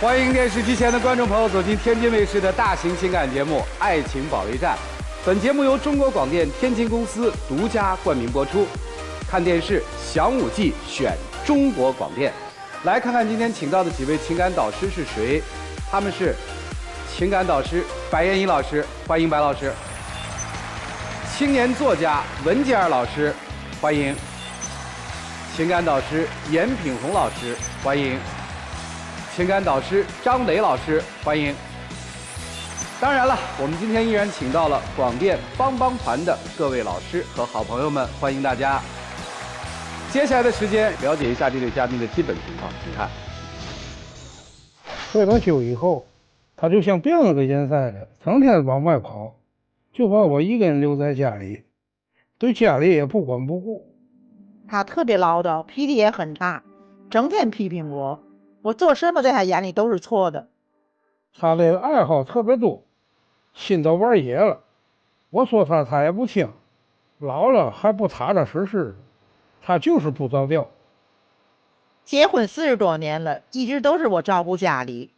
欢迎电视机前的观众朋友走进天津卫视的大型情感节目《爱情保卫战》。本节目由中国广电天津公司独家冠名播出。看电视享五 G， 选中国广电。来看看今天请到的几位情感导师是谁？他们是情感导师白燕一老师，欢迎白老师；青年作家文杰儿老师，欢迎；情感导师严品红老师，欢迎；情感导师张磊老师，欢迎。当然了，我们今天依然请到了广电帮帮团的各位老师和好朋友们，欢迎大家。接下来的时间，了解一下这对嘉宾的基本情况，请看。退了休以后，他就像变了个人似的，成天往外跑，就把我一个人留在家里，对家里也不管不顾。他特别唠叨，脾气也很差，整天批评我，我做什么在他眼里都是错的。他这个爱好特别多，心都玩野了，我说他也不听，老了还不踏踏实实的，他就是不着调。结婚40多年了，一直都是我照顾家里，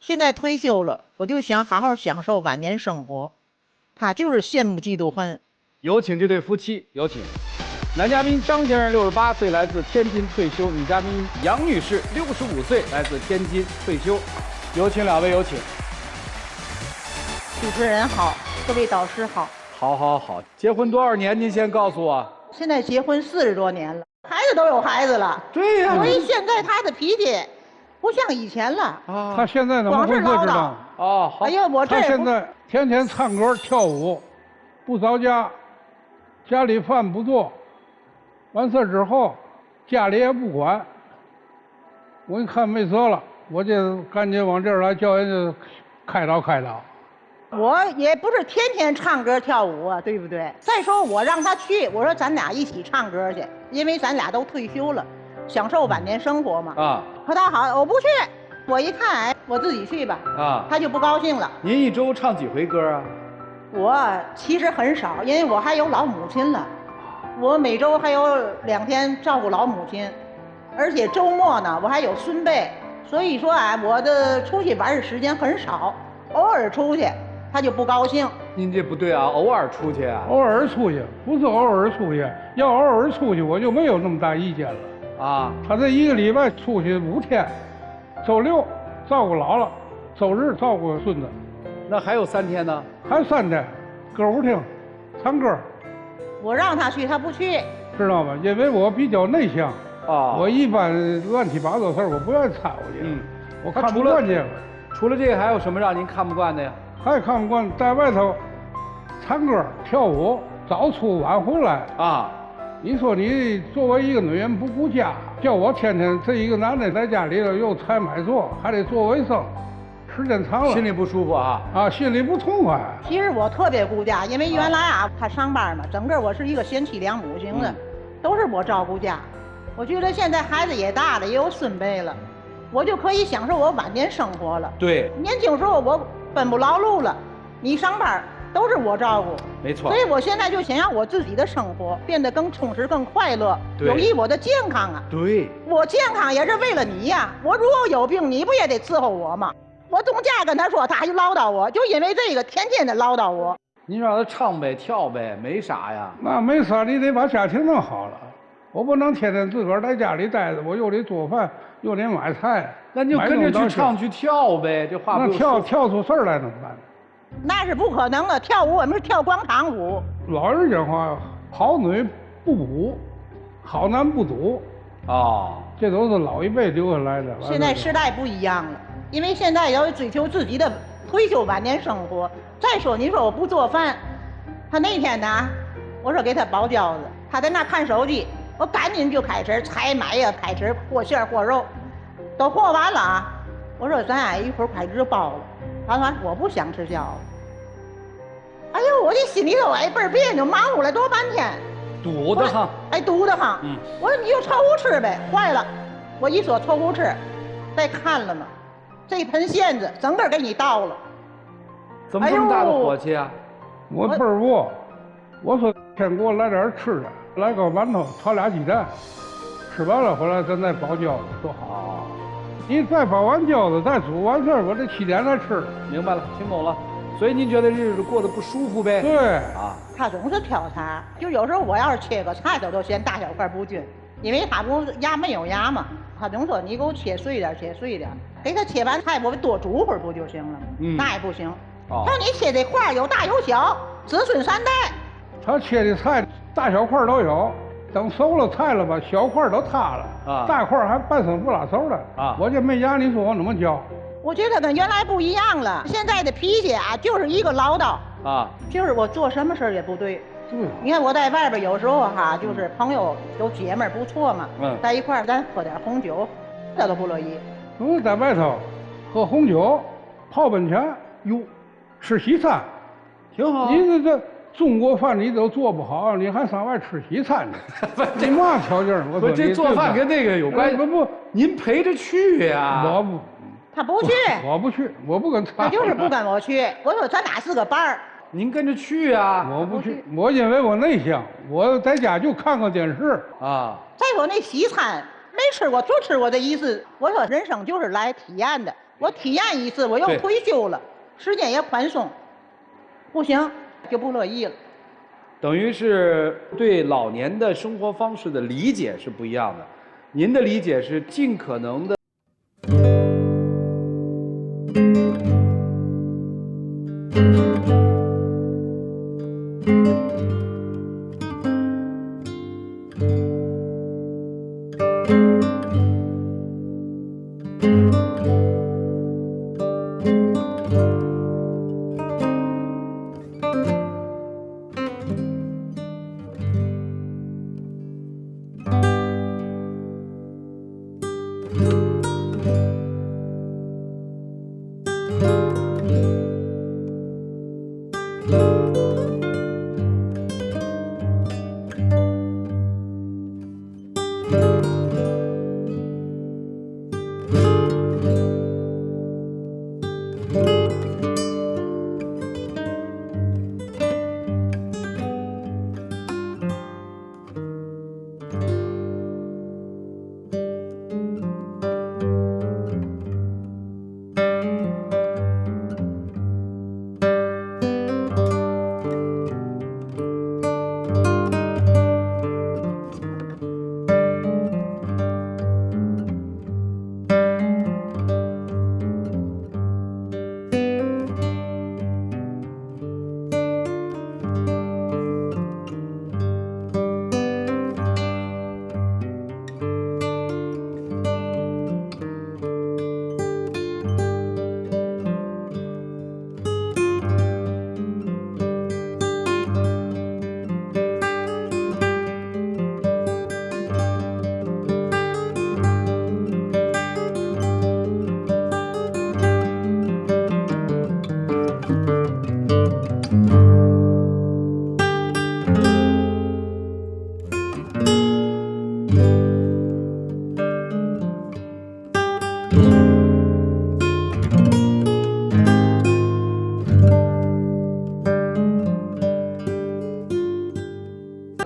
现在退休了，我就想好好享受晚年生活，他就是羡慕嫉妒恨。有请这对夫妻，有请。男嘉宾张先生68岁，来自天津退休；女嘉宾杨女士65岁，来自天津退休。有请两位，有请。主持人好，各位导师好。好，结婚多少年？您先告诉我。现在结婚40多年了，孩子都有孩子了。对呀。所以现在他的脾气不像以前了。啊，他现在怎么回事知道？哦，好。哎呀，我这他现在天天唱歌跳舞，不着家，家里饭不做，完事之后家里也不管。我一看没辙了，我就赶紧往这儿来叫人家开导开导。我也不是天天唱歌跳舞啊，对不对？再说我让他去，我说咱俩一起唱歌去，因为咱俩都退休了，享受晚年生活嘛。啊。可他好，我不去。我一看，哎，我自己去吧。啊。他就不高兴了。您一周唱几回歌啊？我其实很少，因为我还有老母亲了，我每周还有2天照顾老母亲，而且周末呢我还有孙辈，所以说啊，我的出去玩的时间很少，偶尔出去。他就不高兴。您这不对啊，偶尔出去啊。偶尔出去，不是偶尔出去，要偶尔出去我就没有那么大意见了。啊，他这一个礼拜出去5天，周6照顾姥姥，周日照顾孙子，那还有3天呢？还有3天，歌舞厅，唱歌。我让他去，他不去，知道吗？因为我比较内向啊，我一般乱七八糟事儿我不愿意掺和去。我看不惯这个。除了这个，还有什么让您看不惯的呀？还看不惯在外头唱歌跳舞，早出晚回来啊！你说你作为一个女人不顾家，叫我天天这一个男的在家里头又采买做，还得做卫生，时间长了心里不舒服啊！心里不痛快。其实我特别顾家，因为原来他上班嘛，整个我是一个贤妻良母型的，都是我照顾家。我觉得现在孩子也大了，也有孙辈了，我就可以享受我晚年生活了。对，年轻时候我奔不劳碌了，你上班都是我照顾，没错。所以我现在就想让我自己的生活变得更充实、更快乐，有益我的健康啊。对，我健康也是为了你呀。我如果有病，你不也得伺候我吗？我总家跟他说，他还唠叨我，就因为这个天天的唠叨我。您让他唱呗、跳呗，没啥呀。那没啥，你得把家庭弄好了。我不能天天自个儿在家里待着，我又得做饭，又得买菜。那你就跟着去唱去跳呗，这话不那跳出事儿来怎么办？那是不可能的，跳舞我们是跳广场舞。老人讲话，好女不补，好男不赌。哦，这都是老一辈留下来的。现在时代不一样了，因为现在要追求自己的退休晚年生活。再说你说我不做饭，他那天呢，我说给他包饺子，他在那看手机，我赶紧就开始采买呀，开始和馅和肉，都和完了啊。我说咱俩一会儿开始包了。他说我不想吃饺子。哎呦，我这心里头倍儿别扭，忙活了多半天，堵得慌。堵得慌。我说你就凑合吃呗。坏了，我一说凑合吃，再看了嘛，这盆馅子整个给你倒了。怎么这么大的火气啊？我倍儿饿，我说先给我来点吃的，来个馒头炒俩鸡蛋，吃完了回来咱再包饺子，多好。你再包完饺子，再煮完事儿，我这7点才吃。明白了，听懂了。所以您觉得日子过得不舒服呗？对啊，他总是挑茬，就有时候我要是切个菜，他都嫌大小块不均，因为他不牙没有牙嘛，他总说你给我切碎点，切碎点，给他切完菜我多煮会儿不就行了？那也不行。他说你切这块有大有小，子孙3代。他切的菜大小块都有，等熟了菜了吧，小块都塌了啊，大块还半生不拉熟的啊。我这没牙，你说我怎么教？我觉得跟原来不一样了，现在的脾气啊，就是一个唠叨啊，就是我做什么事儿也不对。你看我在外边有时候哈，就是朋友有姐妹不错嘛，在一块儿咱喝点红酒，他都不乐意。我在外头喝红酒，泡温泉，哟，吃西餐，挺好。你这中国饭你都做不好，你还上外吃西餐呢？你嘛条件？我说这做饭跟那个有关系？不，您陪着去呀。我不。他不去，我不去，我不跟他就是不跟我去。我说咱俩是个伴儿，您跟着去啊。我不去，我因为我内向，我在家就看看电视啊。再说那西餐没吃过，就吃过这一次。我说人生就是来体验的，我体验一次，我又退休了，时间也宽松，不行就不乐意了。等于是对老年的生活方式的理解是不一样的，您的理解是尽可能的。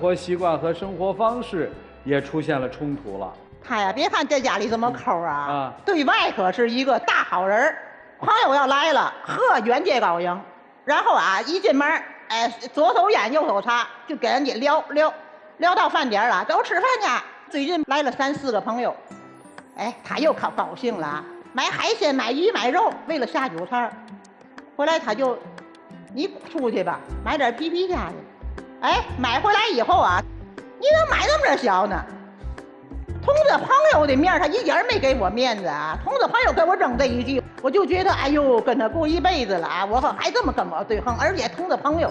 生活习惯和生活方式也出现了冲突了。他呀，别看在家里这么抠啊，对外可是一个大好人。朋友要来了，呵，远接高迎，然后啊，一进门，哎，左手烟右手茶，就跟人家聊到饭点了，走吃饭去。最近来了3、4个朋友，哎，他又高兴了，买海鲜、买鱼、买肉，为了下酒菜。回来他就，你出去吧，买点皮皮虾去。哎，买回来以后啊，你怎么买那么点小呢？同着朋友的面，他一点没给我面子啊！同着朋友给我扔这一句，我就觉得哎呦，跟他过一辈子了啊！我还这么跟我对横，而且同着朋友，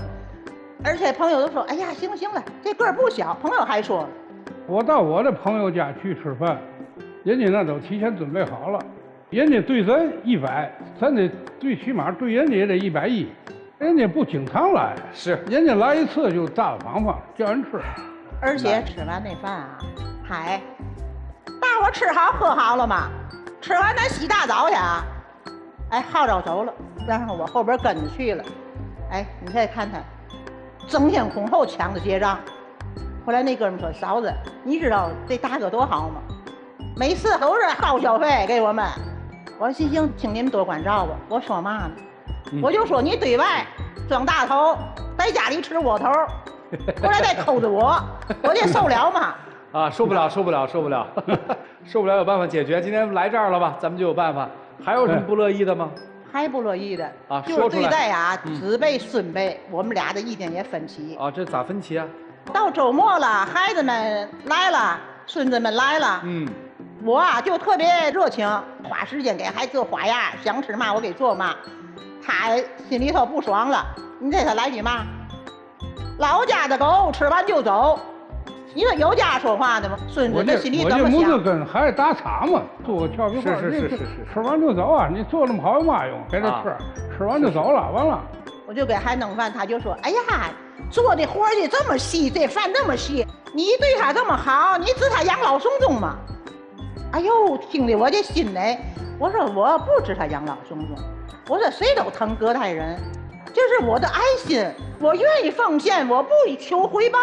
而且朋友都说，哎呀，行了，这个儿不小。朋友还说，我到我的朋友家去吃饭，人家那都提前准备好了，人家对咱100，咱得最起码对人家也得110。人家不经常来，是人家来一次就大大方方叫人吃，而且吃完那饭啊，嗨，大伙吃好喝好了嘛，吃完咱洗大澡去啊，哎，号召走了，然后我后边跟着去了，哎，你再看他，争先恐后抢着结账。后来那哥们说：“嫂子，你知道这大哥多好吗？每次都是高消费给我们。我心想，请您多关照吧。我说嘛呢？我就说你对外装大头，在家里吃窝头，回来再抠着我这受了吗？啊，受不了，受不了，受不了，受不了，有办法解决。今天来这儿了吧，咱们就有办法。还有什么不乐意的吗？还不乐意的啊，就是对待啊，子辈孙辈，我们俩的意见也分歧。啊，这咋分歧啊？到周末了，孩子们来了，孙子们来了，我啊就特别热情，花时间给孩子做花样，想吃嘛我给做嘛。他心里头不爽了，你这他来句嘛？老家的狗吃完就走。你说有家说话的吗？孙子这心里怎么想？我这不是跟孩子打岔嘛，做个俏皮话，是，吃完就走啊！你做那么好有嘛用？给他吃完就走了，完了。我就给孩子弄饭，他就说：“哎呀，做的活儿这么细，这饭那么细，你对他这么好，你知他养老送终吗？”哎呦，听得我这心嘞！我说我不知他养老送终，我说谁都疼隔代人，这是我的爱心，我愿意奉献，我不求回报。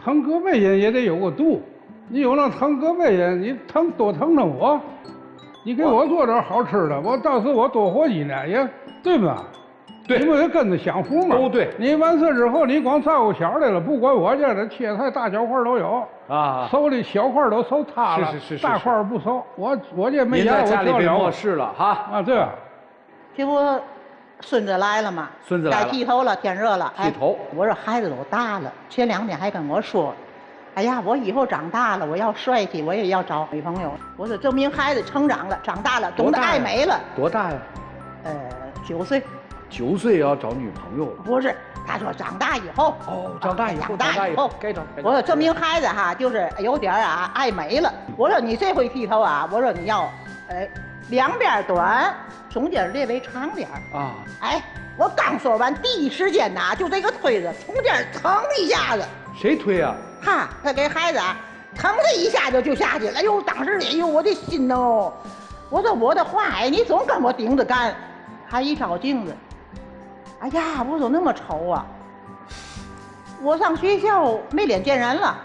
疼隔辈人也得有个度，你有那疼隔辈人，你多疼着我，你给我做点好吃的，我到时我多活几年也对吧？对，你不得跟着享福吗？都对。你完事之后，你光照顾小的了，不管我这的切菜大小块都有啊，收的小块都收他了，是，大块不收。我这没钱，我家里别了漠视了哈啊，对吧？这不孙子来了吗？孙子来了，该剃头了，天热了。剃头。我说孩子都大了，前2天还跟我说，哎呀，我以后长大了，我要帅气，我也要找女朋友。我说证明孩子成长了，长大了，懂得爱美了。多大呀？9岁。9岁也要找女朋友？不是，他说长大以后。哦，长大以后该找。我说证明孩子哈，就是有点啊爱美了。我说你这回剃头啊，我说你要，两边短，中间略微长点啊。哎，我刚说完，第一时间呐，就这个推子从这儿腾一下子。谁推啊？他给孩子啊，腾的一下就下去了。哎呦，当时哎呦，我的心哦！我说我的话哎，你总跟我顶着干。还一照镜子，哎呀，我说那么丑啊！我上学校没脸见人了，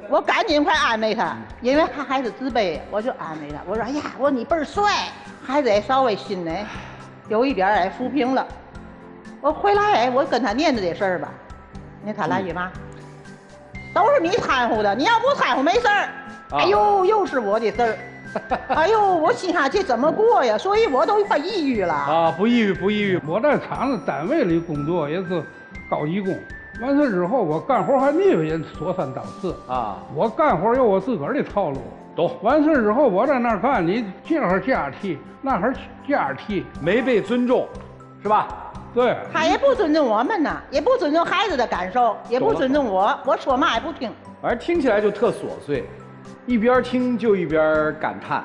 我赶紧快安慰他，因为他孩子自卑，我就安慰他。我说哎呀，我说你倍儿帅，孩子也稍微心里有一点抚平了。我回来我跟他念叨这事儿吧，你看他来句嘛？都是你掺和的，你要不掺和没事儿。哎呦，又是我的事儿。哎呦，我心想这怎么过呀？所以我都快抑郁了啊！不抑郁。我在厂子单位里工作也是高级工，完事之后我干活还没有人说三道四啊。我干活有我自个儿的套路，懂。完事之后我在那儿干，你这会儿假替，那会儿假替，没被尊重，是吧？对。他也不尊重我们呢，也不尊重孩子的感受，也不尊重我，我说嘛也不听。反正听起来就特琐碎。一边听就一边感叹，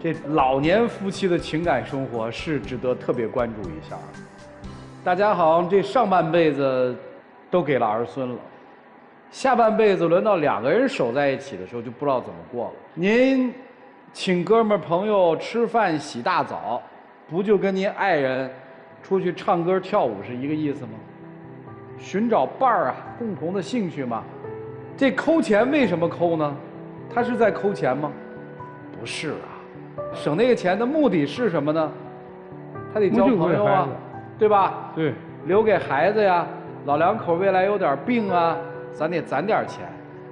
这老年夫妻的情感生活是值得特别关注一下。大家好像这上半辈子都给了儿孙了，下半辈子轮到2个人守在一起的时候，就不知道怎么过了。您请哥们朋友吃饭洗大澡，不就跟您爱人出去唱歌跳舞是一个意思吗？寻找伴儿啊，共同的兴趣嘛。这抠钱为什么抠呢？他是在抠钱吗？不是啊，省那个钱的目的是什么呢？他得交朋友啊，对吧？对，留给孩子呀。老两口未来有点病啊，咱得攒点钱。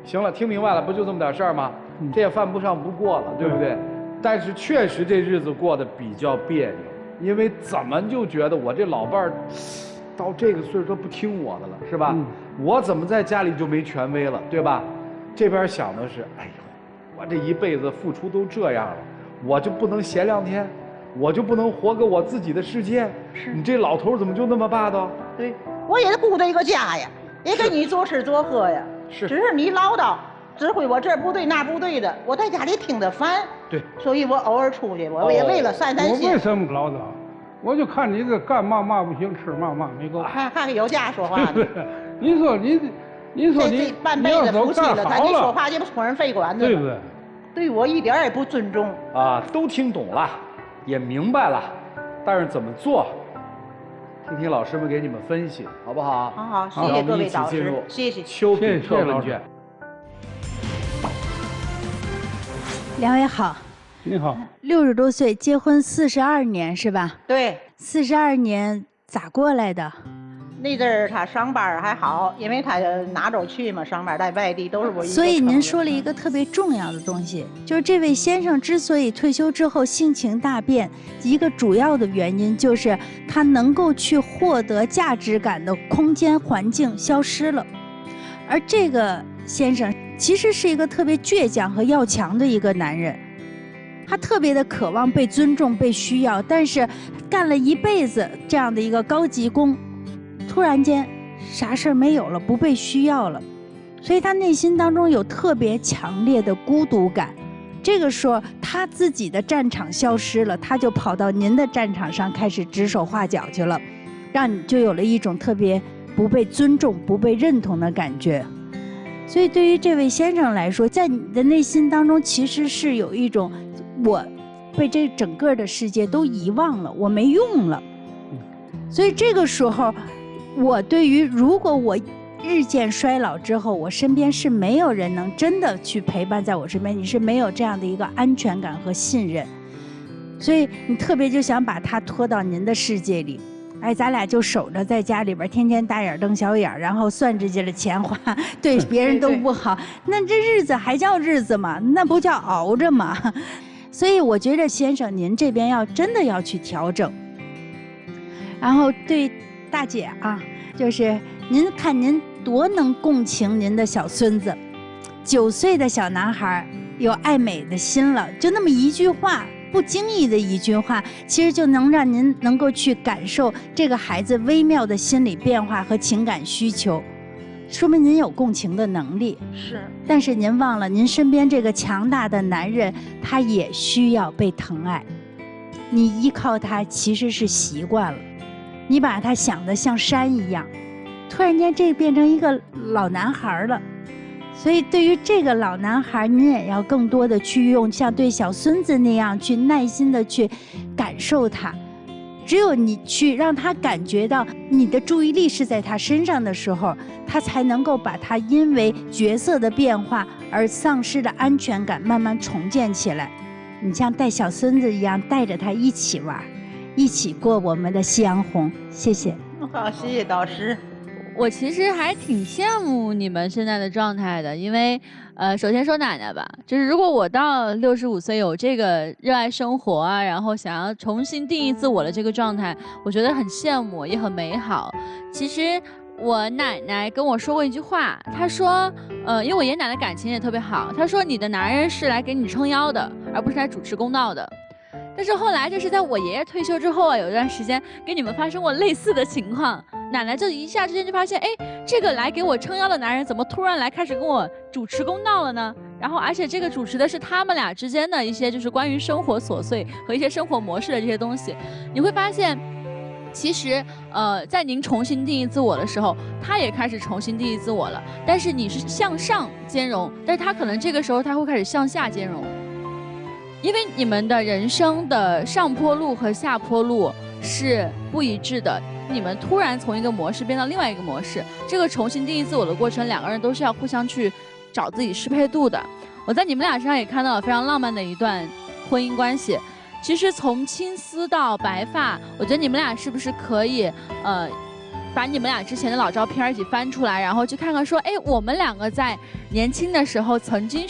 行了，听明白了，不就这么点事儿吗？这也犯不上不过了，对不对？但是确实这日子过得比较别扭，因为怎么就觉得我这老伴儿到这个岁数都不听我的了，是吧？我怎么在家里就没权威了，对吧？这边想的是，哎呦。我这一辈子付出都这样了，我就不能闲2天，我就不能活个我自己的世界？是你这老头怎么就那么霸道？对，我也顾着一个家呀，也给你做吃做喝呀。是，只是你唠叨，指挥我这不对那不对的，我在家里听得烦。对，所以我偶尔出去，我也为了散散心。我为什么唠叨？我就看你这干嘛不行，吃嘛没够。还有家说话呢。你说你半辈子夫妻了，你说话就不冲人肺管子，对不对？对我一点也不尊重啊！都听懂了，也明白了，但是怎么做？听听老师们给你们分析，好不好？好，谢谢各位导师，谢谢。丘比特问卷。两位好。你好。60多岁，结婚42年是吧？对。42年咋过来的？那阵儿他上班还好，因为他哪都去嘛，上班在外地都是我一个。所以您说了一个特别重要的东西，就是这位先生之所以退休之后性情大变，一个主要的原因就是他能够去获得价值感的空间环境消失了。而这个先生其实是一个特别倔强和要强的一个男人，他特别的渴望被尊重、被需要，但是干了一辈子这样的一个高级工，突然间啥事儿没有了，不被需要了，所以他内心当中有特别强烈的孤独感。这个时候他自己的战场消失了，他就跑到您的战场上开始指手画脚去了，让你就有了一种特别不被尊重、不被认同的感觉。所以对于这位先生来说，在你的内心当中其实是有一种我被这整个的世界都遗忘了，我没用了。所以这个时候我对于如果我日渐衰老之后，我身边是没有人能真的去陪伴在我身边，你是没有这样的一个安全感和信任，所以你特别就想把他拖到您的世界里。哎，咱俩就守着在家里边，天天大眼瞪小眼，然后算自己的钱花，对别人都不好，那这日子还叫日子吗？那不叫熬着吗？所以我觉得先生您这边真的要去调整。然后对大姐啊，就是您看您多能共情您的小孙子，9岁的小男孩有爱美的心了，就那么一句话，不经意的一句话，其实就能让您能够去感受这个孩子微妙的心理变化和情感需求，说明您有共情的能力。是，但是您忘了，您身边这个强大的男人，他也需要被疼爱。你依靠他其实是习惯了，你把他想得像山一样，突然间这变成一个老男孩了。所以对于这个老男孩，您也要更多的去用像对小孙子那样去耐心的去感受他。只有你去让他感觉到你的注意力是在他身上的时候，他才能够把他因为角色的变化而丧失的安全感慢慢重建起来。你像带小孙子一样，带着他一起玩，一起过我们的夕阳红。谢谢。好，谢谢导师。我其实还挺羡慕你们现在的状态的，因为首先说奶奶吧，就是如果我到65岁有这个热爱生活啊，然后想要重新定义自我的这个状态，我觉得很羡慕，也很美好。其实我奶奶跟我说过一句话，她说，因为我爷爷奶奶感情也特别好，她说你的男人是来给你撑腰的，而不是来主持公道的。但是后来就是在我爷爷退休之后啊，有一段时间跟你们发生过类似的情况，奶奶就一下之间就发现，哎，这个来给我撑腰的男人怎么突然来开始跟我主持公道了呢？然后而且这个主持的是他们俩之间的一些就是关于生活琐碎和一些生活模式的这些东西，你会发现其实在您重新定义自我的时候，他也开始重新定义自我了，但是你是向上兼容，但是他可能这个时候他会开始向下兼容。因为你们的人生的上坡路和下坡路是不一致的，你们突然从一个模式变到另外一个模式，这个重新定义自我的过程，两个人都是要互相去找自己适配度的。我在你们俩身上也看到了非常浪漫的一段婚姻关系。其实从青丝到白发，我觉得你们俩是不是可以把你们俩之前的老照片一起翻出来，然后去看看说，哎，我们两个在年轻的时候曾经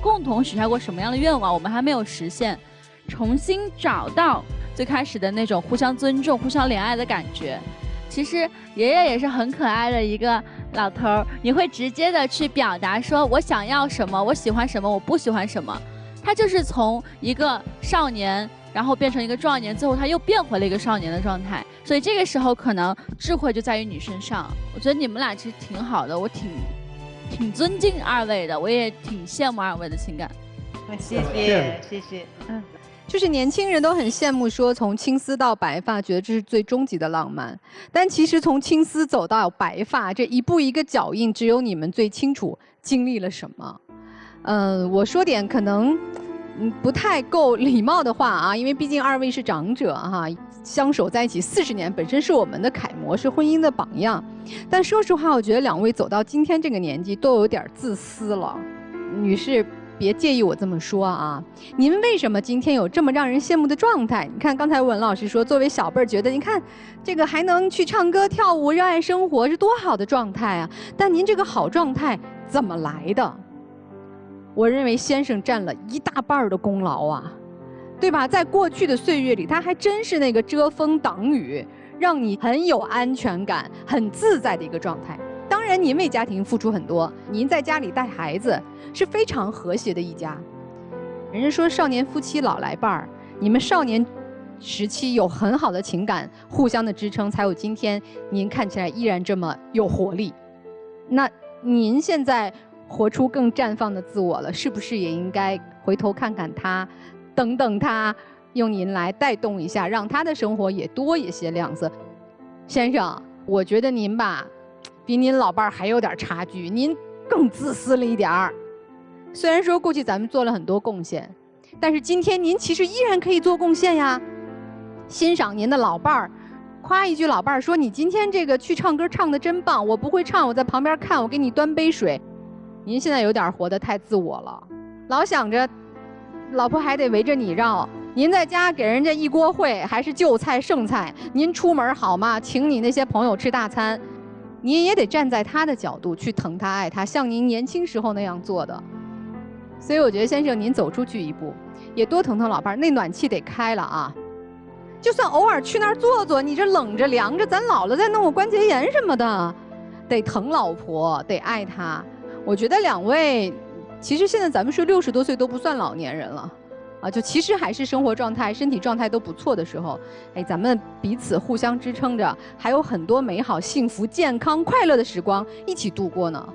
共同许下过什么样的愿望，我们还没有实现，重新找到最开始的那种互相尊重、互相怜爱的感觉。其实爷爷也是很可爱的一个老头儿，你会直接的去表达说我想要什么，我喜欢什么，我不喜欢什么。他就是从一个少年然后变成一个壮年，最后他又变回了一个少年的状态。所以这个时候可能智慧就在于你身上。我觉得你们俩其实挺好的，我挺尊敬二位的，我也挺羡慕二位的情感。谢谢谢谢。就是年轻人都很羡慕说从青丝到白发，觉得这是最终极的浪漫。但其实从青丝走到白发这一步一个脚印，只有你们最清楚经历了什么。我说点可能不太够礼貌的话啊，因为毕竟二位是长者哈，相守在一起40年，本身是我们的楷模，是婚姻的榜样。但说实话，我觉得两位走到今天这个年纪都有点自私了。女士别介意我这么说啊。您为什么今天有这么让人羡慕的状态？你看刚才文老师说，作为小辈儿觉得，你看这个还能去唱歌跳舞，热爱生活，是多好的状态啊！但您这个好状态怎么来的？我认为先生占了一大半的功劳啊，对吧？在过去的岁月里，他还真是那个遮风挡雨，让你很有安全感、很自在的一个状态。当然，您为家庭付出很多，您在家里带孩子是非常和谐的一家。人家说少年夫妻老来伴儿，你们少年时期有很好的情感，互相的支撑，才有今天您看起来依然这么有活力。那您现在活出更绽放的自我了，是不是也应该回头看看他，等等他，用您来带动一下，让他的生活也多一些亮色？先生，我觉得您吧，比您老伴儿还有点差距，您更自私了一点儿。虽然说过去咱们做了很多贡献，但是今天您其实依然可以做贡献呀。欣赏您的老伴儿，夸一句老伴儿说：“你今天这个去唱歌唱得真棒，我不会唱，我在旁边看，我给你端杯水。”您现在有点活得太自我了，老想着老婆还得围着你绕。您在家给人家一锅烩，还是旧菜剩菜，您出门好吗？请你那些朋友吃大餐，您也得站在他的角度去疼他爱他，像您年轻时候那样做的。所以我觉得先生您走出去一步，也多疼疼老伴儿，那暖气得开了啊。就算偶尔去那儿坐坐，你这冷着凉着，咱老了再弄个关节炎什么的，得疼老婆，得爱她。我觉得两位，其实现在咱们说60多岁都不算老年人了，啊，就其实还是生活状态、身体状态都不错的时候，哎，咱们彼此互相支撑着，还有很多美好、幸福、健康、快乐的时光一起度过呢，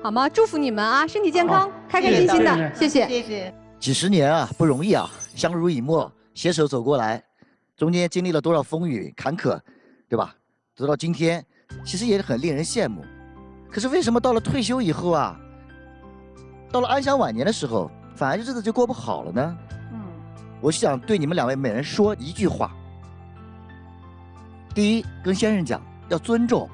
好吗？祝福你们啊，身体健康，开开心心的，谢谢。谢谢。几十年啊，不容易啊，相濡以沫，携手走过来，中间经历了多少风雨坎坷，对吧？走到今天，其实也很令人羡慕。可是为什么到了退休以后啊，到了安享晚年的时候，反而日子就过不好了呢？我想对你们两位每人说一句话。第一，跟先生讲要尊重。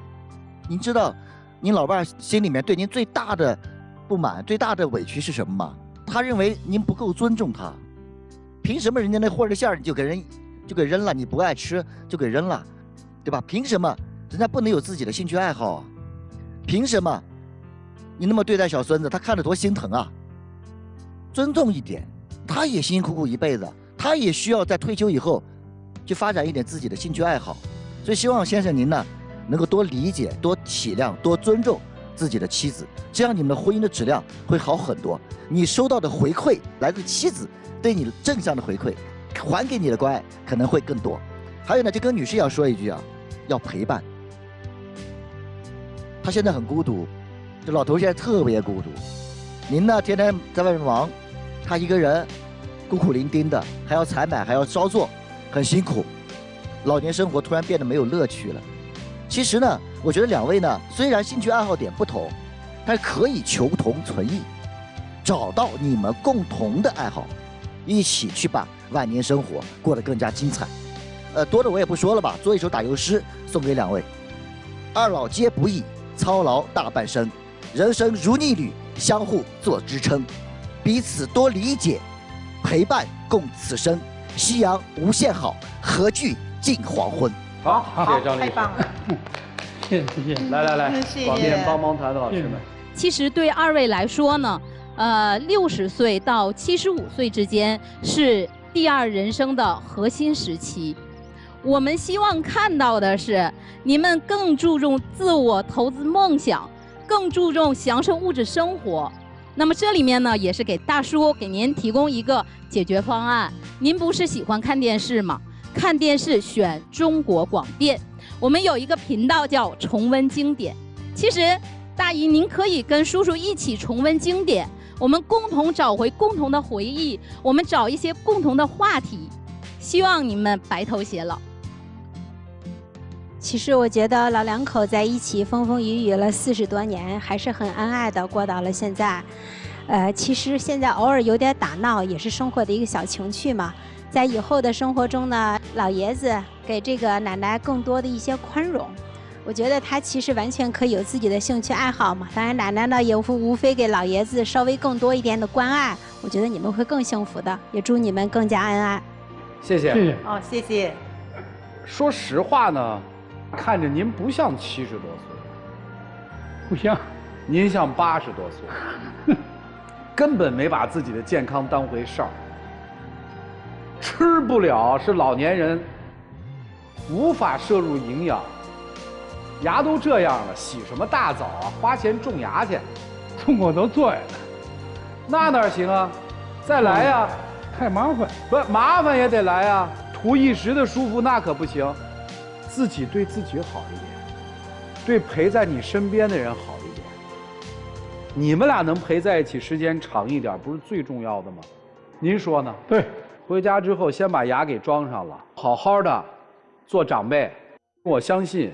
您知道，您老伴心里面对您最大的不满、最大的委屈是什么吗？他认为您不够尊重他。凭什么人家那和的馅儿你就给扔了？你不爱吃就给扔了，对吧？凭什么人家不能有自己的兴趣爱好啊？凭什么你那么对待小孙子，他看着多心疼啊？尊重一点，他也辛辛苦苦一辈子，他也需要在退休以后去发展一点自己的兴趣爱好。所以希望先生您呢能够多理解、多体谅、多尊重自己的妻子，这样你们的婚姻的质量会好很多。你收到的回馈来自妻子对你正向的回馈，还给你的关爱可能会更多。还有呢，就跟女士要说一句啊，要陪伴。他现在很孤独，这老头现在特别孤独。您呢，天天在外面忙，他一个人孤苦伶仃的，还要采买，还要操作，很辛苦。老年生活突然变得没有乐趣了。其实呢，我觉得两位呢，虽然兴趣爱好点不同，但是可以求同存异，找到你们共同的爱好，一起去把晚年生活过得更加精彩。多的我也不说了吧，做一首打油诗送给两位。二老皆不易，操劳大半生，人生如逆旅，相互做支撑，彼此多理解，陪伴共此生。夕阳无限好，何惧近黄昏。好，谢谢张律师，太棒了。谢谢。来，谢谢广电帮忙团的老师们。其实对二位来说呢，60岁到75岁之间是第二人生的核心时期。我们希望看到的是，你们更注重自我投资梦想，更注重享受物质生活。那么这里面呢，也是给大叔给您提供一个解决方案。您不是喜欢看电视吗？看电视选中国广电，我们有一个频道叫重温经典。其实大姨您可以跟叔叔一起重温经典，我们共同找回共同的回忆，我们找一些共同的话题，希望你们白头偕老。其实我觉得老两口在一起风风雨雨了40多年，还是很恩爱的过到了现在。其实现在偶尔有点打闹，也是生活的一个小情趣嘛。在以后的生活中呢，老爷子给这个奶奶更多的一些宽容，我觉得他其实完全可以有自己的兴趣爱好嘛。当然，奶奶呢也无非给老爷子稍微更多一点的关爱，我觉得你们会更幸福的。也祝你们更加恩爱。谢谢。谢谢。哦，谢谢。说实话呢，看着您不像70多岁，不像，您像80多岁，根本没把自己的健康当回事儿。吃不了是老年人无法摄入营养，牙都这样了，洗什么大澡啊？花钱种牙去，中国都这样了，那哪行啊？再来呀！太麻烦。不，麻烦也得来呀，图一时的舒服那可不行。自己对自己好一点，对陪在你身边的人好一点。你们俩能陪在一起时间长一点，不是最重要的吗？您说呢？对。回家之后先把牙给装上了，好好的做长辈。我相信，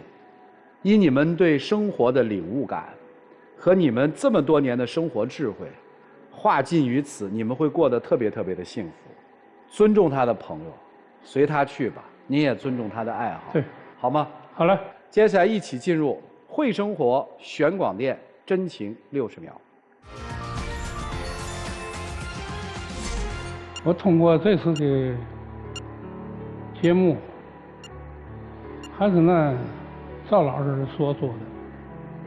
以你们对生活的领悟感和你们这么多年的生活智慧，化尽于此，你们会过得特别特别的幸福。尊重他的朋友，随他去吧。你也尊重他的爱好，对，好吗？好了，接下来一起进入会生活选广电真情60秒。我通过这次的节目，还是那赵老师所说的，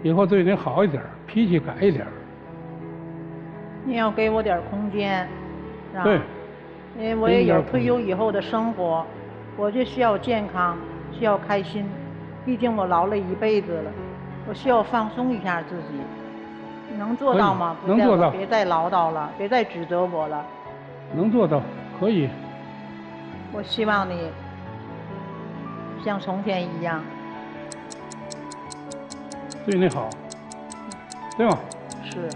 以后对你好一点，脾气改一点。你要给我点空间，是吧？对。因为我也有退休以后的生活，我就需要健康，需要开心。毕竟我劳累一辈子了，我需要放松一下自己。你能做到吗？能做到。别再唠叨了，别再指责我了。能做到，可以。我希望你像从前一样，对你好，对吗？是。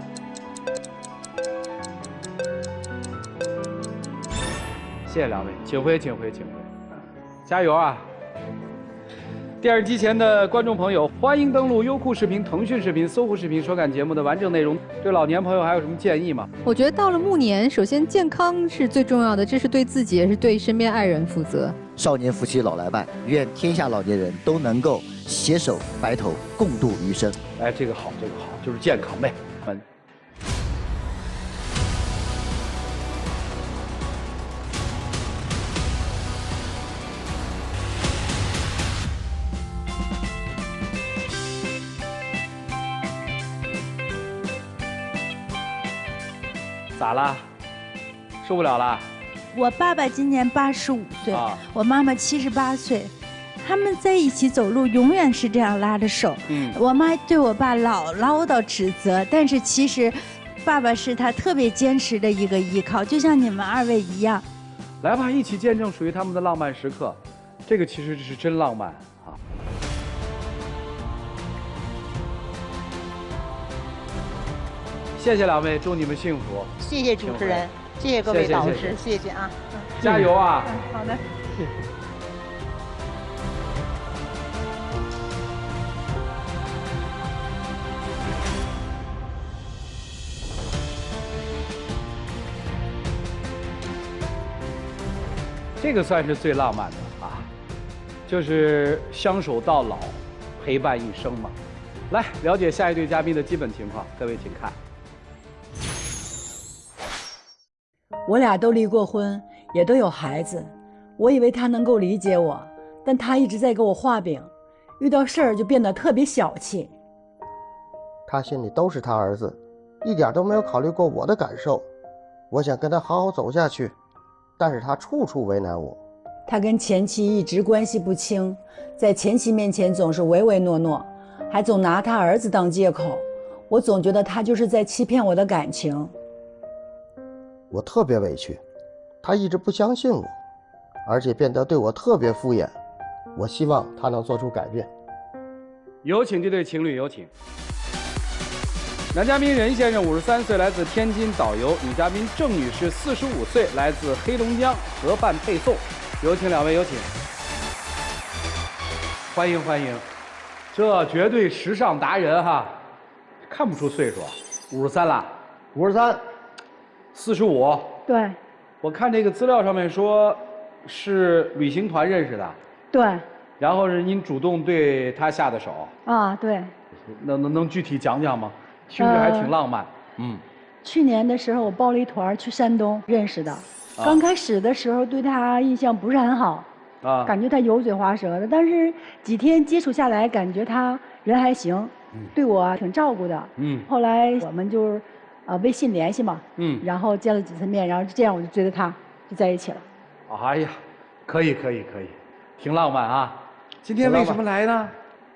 谢谢两位，请回，请回，请回，加油啊！电视机前的观众朋友，欢迎登录优酷视频、腾讯视频、搜狐视频收看节目的完整内容。对老年朋友还有什么建议吗？我觉得到了暮年，首先健康是最重要的，这是对自己也是对身边爱人负责。少年夫妻老来伴，愿天下老年人都能够携手白头，共度余生。哎，这个好，这个好，就是健康呗。咋了？受不了了？我爸爸今年85岁，我妈妈78岁，他们在一起走路永远是这样拉着手。我妈对我爸老唠叨指责，但是其实爸爸是他特别坚实的一个依靠，就像你们2位一样。来吧，一起见证属于他们的浪漫时刻，这个其实是真浪漫啊！谢谢两位，祝你们幸福。谢谢主持人，谢谢各位导师，谢谢啊！加油啊！好的，谢谢。这个算是最浪漫的啊，就是相守到老，陪伴一生嘛。来了解下一对嘉宾的基本情况，各位请看。我俩都离过婚，也都有孩子，我以为他能够理解我，但他一直在给我画饼，遇到事儿就变得特别小气。他心里都是他儿子，一点都没有考虑过我的感受。我想跟他好好走下去，但是他处处为难我。他跟前妻一直关系不清，在前妻面前总是唯唯诺诺，还总拿他儿子当借口。我总觉得他就是在欺骗我的感情。我特别委屈，他一直不相信我，而且变得对我特别敷衍。我希望他能做出改变。有请这对情侣，有请。男嘉宾任先生53岁，来自天津导游；女嘉宾郑女士45岁，来自黑龙江河畔配送。有请两位，有请。欢迎欢迎，这绝对时尚达人哈，看不出岁数，53了，53。45，对，我看这个资料上面说是旅行团认识的，对，然后是您主动对他下的手。啊，对。能具体讲讲吗？听着还挺浪漫。去年的时候，我报了一团去山东认识的。刚开始的时候对他印象不是很好，感觉他油嘴滑舌的。但是几天接触下来，感觉他人还行，对我挺照顾的。后来我们就是微信联系嘛，然后见了几次面，然后这样我就追着他就在一起了。哎呀，可以，挺浪漫啊！今天为什么来呢？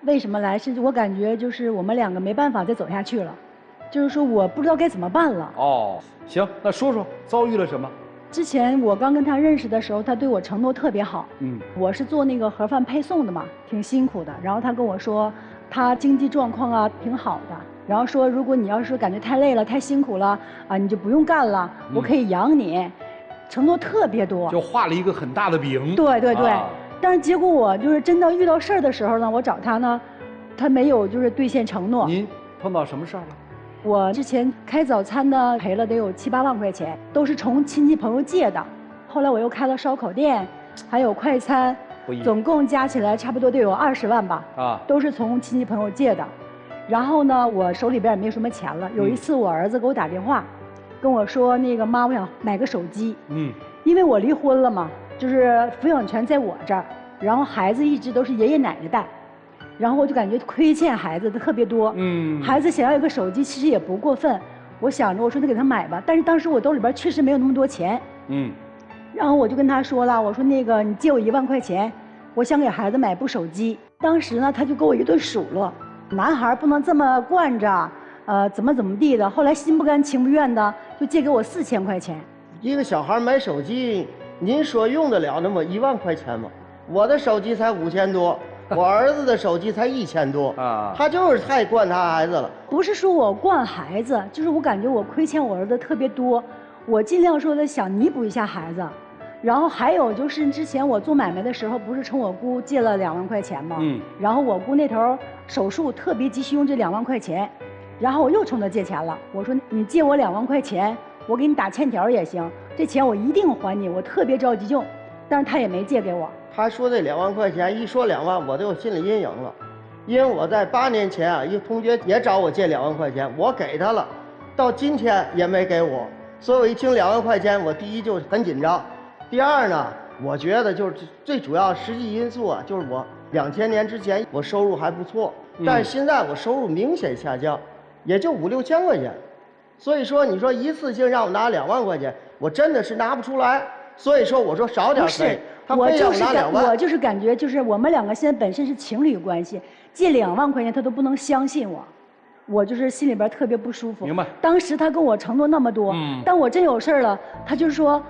为什么来？是我感觉就是我们两个没办法再走下去了，就是说我不知道该怎么办了。哦，行，那说说遭遇了什么？之前我刚跟他认识的时候，他对我承诺特别好。我是做那个盒饭配送的嘛，挺辛苦的。然后他跟我说，他经济状况啊挺好的，然后说如果你要是说感觉太累了、太辛苦了啊，你就不用干了，我可以养你，承诺特别多。就画了一个很大的饼。对。但是结果我就是真的遇到事儿的时候呢，我找他呢，他没有就是兑现承诺。您碰到什么事儿了？我之前开早餐呢，赔了得有7、8万块钱，都是从亲戚朋友借的。后来我又开了烧烤店，还有快餐，总共加起来差不多得有20万吧。都是从亲戚朋友借的。然后呢，我手里边也没有什么钱了。有一次我儿子给我打电话，跟我说那个妈，我想买个手机。因为我离婚了嘛。就是抚养权在我这儿，然后孩子一直都是爷爷奶奶带，然后我就感觉亏欠孩子的特别多。孩子想要一个手机，其实也不过分。我想着，我说那给他买吧，但是当时我兜里边确实没有那么多钱。然后我就跟他说了，我说那个你借我1万块钱，我想给孩子买部手机。当时呢，他就给我一顿数落，男孩不能这么惯着，怎么地的。后来心不甘情不愿的，就借给我4000块钱。一个小孩买手机。您说用得了那么1万块钱吗？我的手机才5000多，我儿子的手机才1000多他就是太惯他孩子了。不是说我惯孩子，就是我感觉我亏欠我儿子特别多，我尽量说的想弥补一下孩子。然后还有就是之前我做买卖的时候，不是从我姑借了2万块钱吗？然后我姑那头手术特别急需用这2万块钱，然后我又冲他借钱了。我说你借我2万块钱，我给你打欠条也行。这钱我一定还你，我特别着急用，但是他也没借给我。他说这2万块钱，一说2万，我都有心理阴影了，因为我在8年前啊，一同学也找我借2万块钱，我给他了，到今天也没给我，所以我一听2万块钱，我第一就很紧张，第二呢，我觉得就是最主要实际因素啊，就是我2000年之前我收入还不错，但是现在我收入明显下降，也就5、6千块钱。所以说，你说一次性让我拿2万块钱，我真的是拿不出来。所以说，我说少点费，他非要拿2万。我就是感觉，就是我们两个现在本身是情侣关系，借2万块钱他都不能相信我，我就是心里边特别不舒服。明白。当时他跟我承诺那么多，但我真有事了，他就是说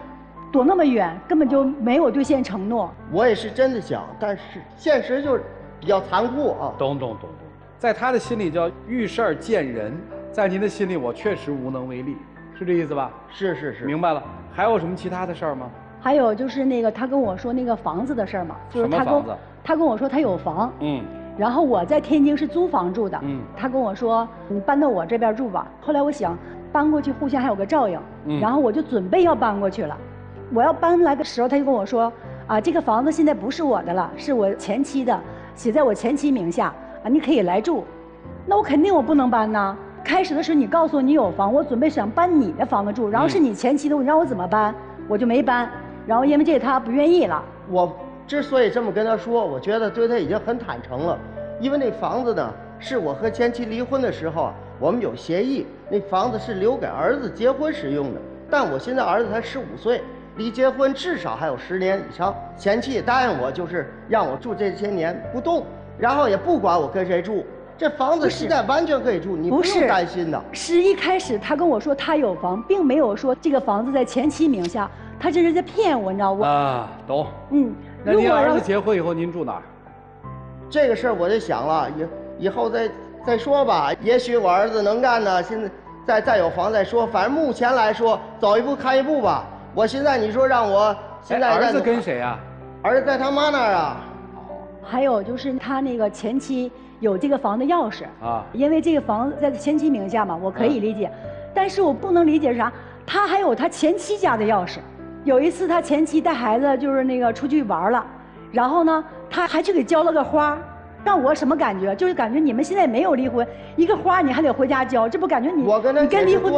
躲那么远，根本就没有兑现承诺。我也是真的想，但是现实就是比较残酷啊。懂，在他的心里叫遇事儿见人。在您的心里，我确实无能为力，是这意思吧？是。明白了。还有什么其他的事儿吗？还有就是那个他跟我说那个房子的事儿嘛，就是他跟我说他有房，然后我在天津是租房住的，他跟我说你搬到我这边住吧。后来我想搬过去互相还有个照应，然后我就准备要搬过去了。我要搬来的时候，他就跟我说啊，这个房子现在不是我的了，是我前妻的，写在我前妻名下啊，你可以来住。那我肯定我不能搬呐。开始的时候你告诉我你有房，我准备想搬你的房子住，然后是你前妻的，你让我怎么搬？我就没搬，然后因为这个他不愿意了。我之所以这么跟他说，我觉得对他已经很坦诚了，因为那房子呢是我和前妻离婚的时候啊，我们有协议，那房子是留给儿子结婚使用的，但我现在儿子才15岁，离结婚至少还有10年以上。前妻也答应我，就是让我住这些年不动，然后也不管我跟谁住。这房子现在完全可以住，你不用担心的。是一开始他跟我说他有房，并没有说这个房子在前妻名下，他这是在骗我，你知道不？啊，懂。那您儿子结婚以后您住哪儿？这个事儿我就想了，以后再说吧。也许我儿子能干呢，现在再有房再说。反正目前来说，走一步看一步吧。我现在你说让我现在儿子跟谁啊？儿子在他妈那儿啊。还有就是他那个前妻有这个房的钥匙啊，因为这个房子在前妻名下嘛，我可以理解，但是我不能理解是啥，他还有他前妻家的钥匙。有一次他前妻带孩子就是那个出去玩了，然后呢，他还去给交了个花，让我什么感觉？就是感觉你们现在没有离婚，一个花你还得回家交，这不感觉你你跟离婚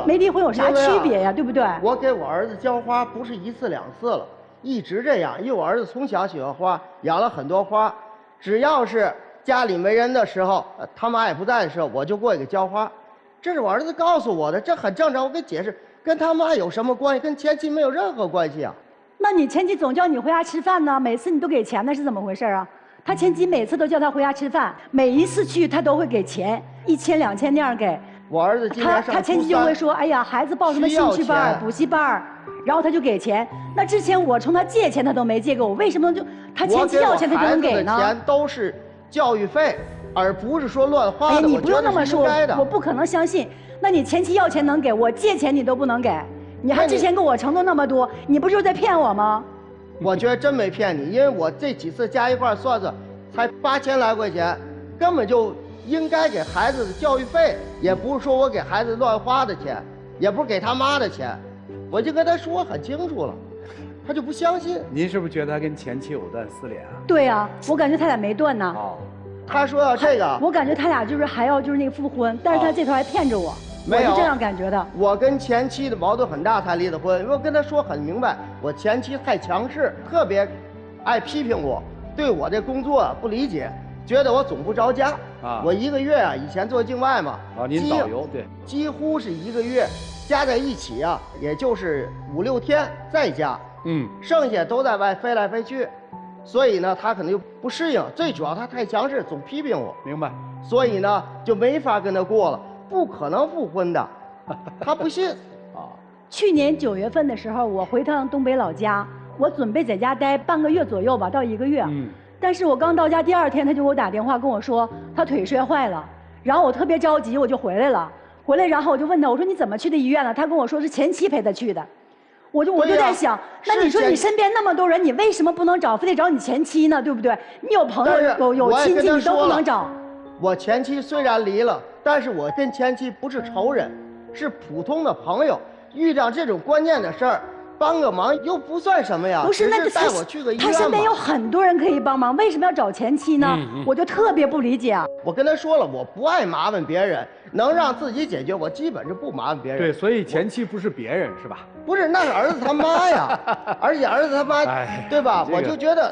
没离婚有啥区别呀？对不对？我给我儿子浇花不是1次2次了，一直这样，因为我儿子从小喜欢花，养了很多花，只要是家里没人的时候，他妈也不在的时候，我就过去给浇花。这是我儿子告诉我的，这很正常。我给解释，跟他妈有什么关系？跟前妻没有任何关系啊。那你前妻总叫你回家吃饭呢，每次你都给钱，那是怎么回事啊？他前妻每次都叫他回家吃饭，每一次去他都会给钱，1000、2000那样给。我儿子今年上他前妻就会说：“哎呀，孩子报什么兴趣班、补习班，然后他就给钱。那之前我从他借钱，他都没借给我，为什么就他前妻要钱他就能给呢？”我给我孩子的钱都是教育费，而不是说乱花的。哎呀，你不用那么说，我不可能相信。那你前妻要钱能给我，借钱你都不能给，你还之前跟我承诺那么多，你不就是在骗我吗？我觉得真没骗你，因为我这几次加一块算算，才8000来块钱，根本就应该给孩子的教育费，也不是说我给孩子乱花的钱，也不是给他妈的钱，我就跟他说很清楚了，他就不相信。您是不是觉得他跟前妻有断丝连啊？对呀，我感觉他俩没断呢。哦，他说要这个，我感觉他俩就是还要就是那个复婚，但是他这头还骗着我。没有，我是这样感觉的。我跟前妻的矛盾很大才离的婚，我跟他说很明白，我前妻太强势，特别爱批评我，对我这工作不理解，觉得我总不着家。啊，我1个月啊，以前做境外嘛，啊，您导游对，几乎是1个月加在一起啊，也就是5、6天在家，剩下都在外飞来飞去，所以呢，他可能就不适应，最主要他太强势，总批评我。明白。所以呢，就没法跟他过了。不可能复婚的，他不信。啊，去年9月份的时候，我回趟东北老家，我准备在家待半个月左右吧，到1个月。但是我刚到家第2天，他就给我打电话跟我说他腿摔坏了，然后我特别着急，我就回来了。回来然后我就问他，我说你怎么去的医院了？他跟我说是前妻陪他去的。我就在想，那你说你身边那么多人，你为什么不能找，非得找你前妻呢？对不对？你有朋友有亲戚，你都不能找。我前妻虽然离了，但是我跟前妻不是仇人，是普通的朋友。遇到这种关键的事儿，帮个忙又不算什么呀。不是，那带我去个医院他身边有很多人可以帮忙，为什么要找前妻呢？我就特别不理解。我跟他说了，我不爱麻烦别人，能让自己解决，我基本是不麻烦别人。对，所以前妻不是别人是吧？不是，那是儿子他妈呀，而且儿子他妈，对吧？我就觉得。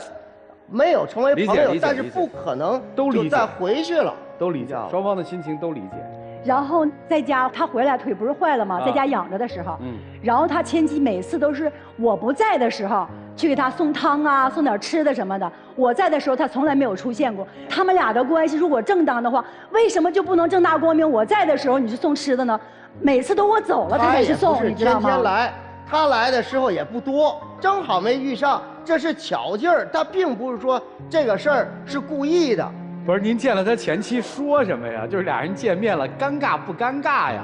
没有成为朋友，但是不可能就再回去了，都理解，双方的心情都理解。然后在家，他回来腿不是坏了吗？在家养着的时候，然后他前妻每次都是我不在的时候去给他送汤啊，送点吃的什么的。我在的时候，他从来没有出现过。他们俩的关系如果正当的话，为什么就不能正大光明？我在的时候你去送吃的呢？每次都我走了他才去送，你知道吗？天天来，他来的时候也不多，正好没遇上。这是巧劲儿，他并不是说这个事儿是故意的。不是，您见了他前妻说什么呀？就是俩人见面了，尴尬不尴尬呀？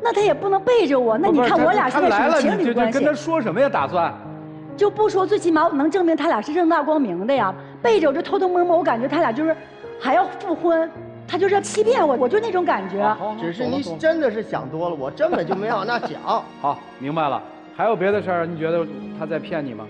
那他也不能背着我，那你看我俩现在是情侣关系。跟他说什么呀？打算？就不说，最起码能证明他俩是正大光明的呀。背着我这偷偷摸摸，我感觉他俩就是还要复婚，他就是要欺骗我，我就那种感觉。只是你真的是想多了，我根本就没往那想。好，明白了。还有别的事儿？你觉得他在骗你吗？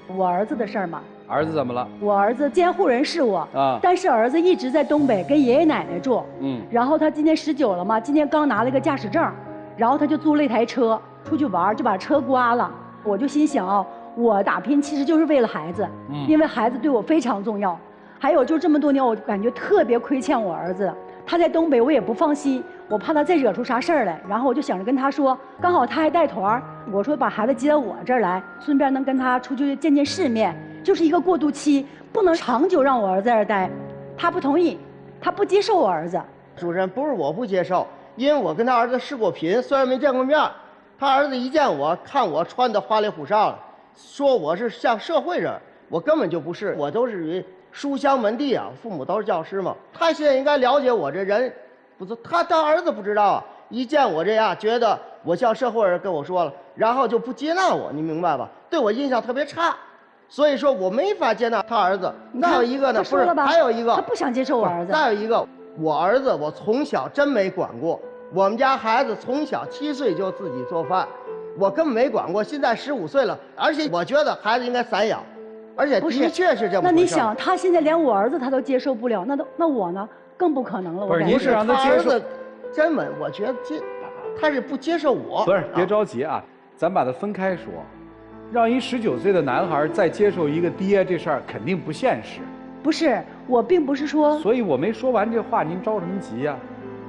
我儿子的事儿嘛。儿子怎么了？我儿子监护人是我啊，但是儿子一直在东北跟爷爷奶奶住。然后他今年19了嘛，今年刚拿了个驾驶证，然后他就租了一台车出去玩，就把车刮了。我就心想，我打拼其实就是为了孩子，因为孩子对我非常重要。还有就这么多年，我感觉特别亏欠我儿子。他在东北，我也不放心，我怕他再惹出啥事儿来。然后我就想着跟他说，刚好他还带团，我说把孩子接到我这儿来，顺便能跟他出去见见世面，就是一个过渡期，不能长久让我儿子在这儿待。他不同意，他不接受我儿子。主任，不是我不接受，因为我跟他儿子视过频，虽然没见过面，他儿子一见我，看我穿的花里胡哨的，说我是像社会人，我根本就不是，我都是书香门第啊，父母都是教师嘛。他现在应该了解我这人，不是他儿子不知道啊。一见我这样，觉得我像社会人，跟我说了，然后就不接纳我，你明白吧？对我印象特别差，所以说我没法接纳他儿子。再有一个呢，不是还有一个，他不想接受我儿子。再有一个，我儿子我从小真没管过，我们家孩子从小7岁就自己做饭，我根本没管过。现在15岁了，而且我觉得孩子应该散养。而且的确是这么回事。那你想，他现在连我儿子他都接受不了，那我呢更不可能了。不是，您是让他接受？根本我觉得他是不接受我。不是，别着急啊，咱把它分开说。让一19岁的男孩再接受一个爹，这事儿肯定不现实。不是，我并不是说。所以我没说完这话，您着什么急呀？